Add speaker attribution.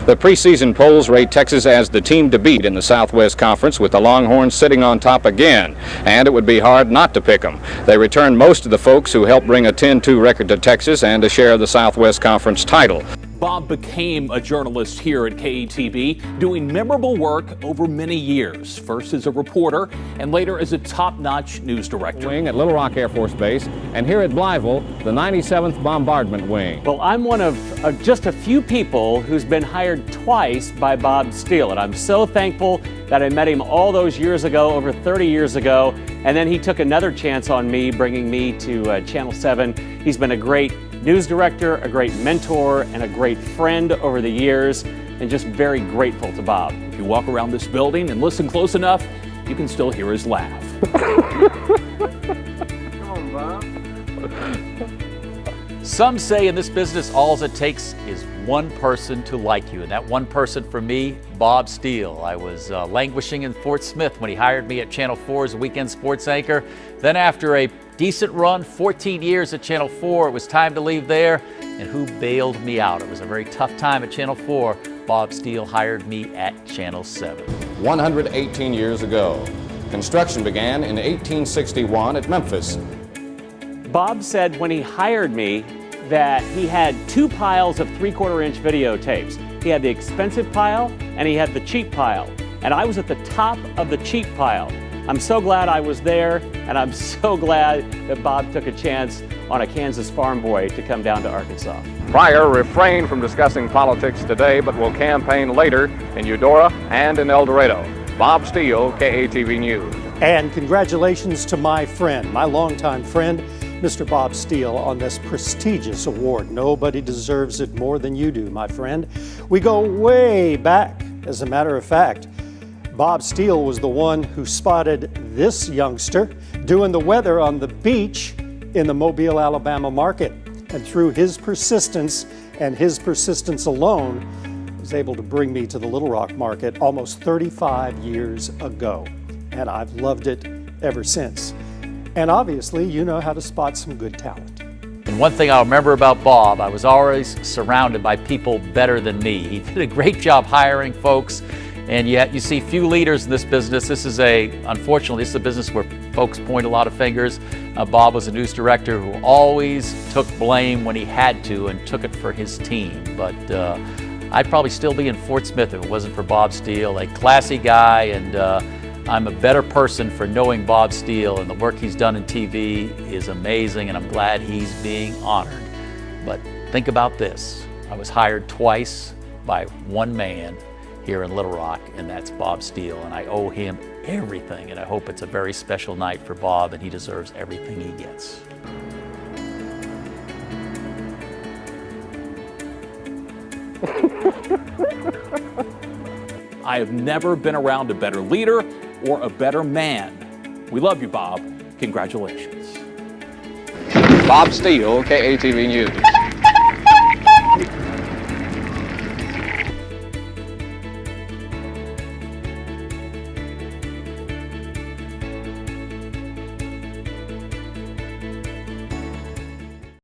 Speaker 1: The preseason polls rate Texas as the team to beat in the Southwest Conference, with the Longhorns sitting on top again, and it would be hard not to pick them. They return most of the folks who helped bring a 10-2 record to Texas and a share of the Southwest Conference title.
Speaker 2: Bob became a journalist here at KATV, doing memorable work over many years, first as a reporter and later as a top-notch news director.
Speaker 1: Wing at Little Rock Air Force Base, and here at Blytheville, the 97th Bombardment Wing.
Speaker 3: Well, I'm one of just a few people who's been hired twice by Bob Steele, and I'm so thankful that I met him all those years ago, over 30 years ago, and then he took another chance on me, bringing me to Channel 7. He's been a great news director, a great mentor, and a great friend over the years, and just very grateful to Bob.
Speaker 2: If you walk around this building and listen close enough, you can still hear his laugh.
Speaker 4: Come on, Bob.
Speaker 5: Some say in this business, all it takes is one person to like you, and that one person for me, Bob Steele. I was languishing in Fort Smith when he hired me at Channel 4 as a weekend sports anchor. Then after a decent run, 14 years at Channel 4, it was time to leave there, and who bailed me out? It was a very tough time at Channel 4. Bob Steele hired me at Channel 7.
Speaker 1: 118 years ago, construction began in 1861 at Memphis.
Speaker 3: Bob said when he hired me that he had two piles of 3/4-inch videotapes. He had the expensive pile and he had the cheap pile, and I was at the top of the cheap pile. I'm so glad I was there, and I'm so glad that Bob took a chance on a Kansas farm boy to come down to Arkansas.
Speaker 1: Pryor refrained from discussing politics today, but will campaign later in Eudora and in El Dorado. Bob Steele, KATV News.
Speaker 6: And congratulations to my friend, my longtime friend, Mr. Bob Steele, on this prestigious award. Nobody deserves it more than you do, my friend. We go way back, as a matter of fact. Bob Steele was the one who spotted this youngster doing the weather on the beach in the Mobile, Alabama market. And through his persistence and his persistence alone, was able to bring me to the Little Rock market almost 35 years ago. And I've loved it ever since. And obviously, you know how to spot some good talent.
Speaker 5: And one thing I'll remember about Bob, I was always surrounded by people better than me. He did a great job hiring folks. And yet you see few leaders in this business. Unfortunately, this is a business where folks point a lot of fingers. Bob was a news director who always took blame when he had to and took it for his team. But I'd probably still be in Fort Smith if it wasn't for Bob Steele, a classy guy, and I'm a better person for knowing Bob Steele, and the work he's done in TV is amazing, and I'm glad he's being honored. But think about this. I was hired twice by one man here in Little Rock, and that's Bob Steele, and I owe him everything, and I hope it's a very special night for Bob, and he deserves everything he gets.
Speaker 2: I have never been around a better leader or a better man. We love you, Bob. Congratulations.
Speaker 1: Bob Steele, KATV News.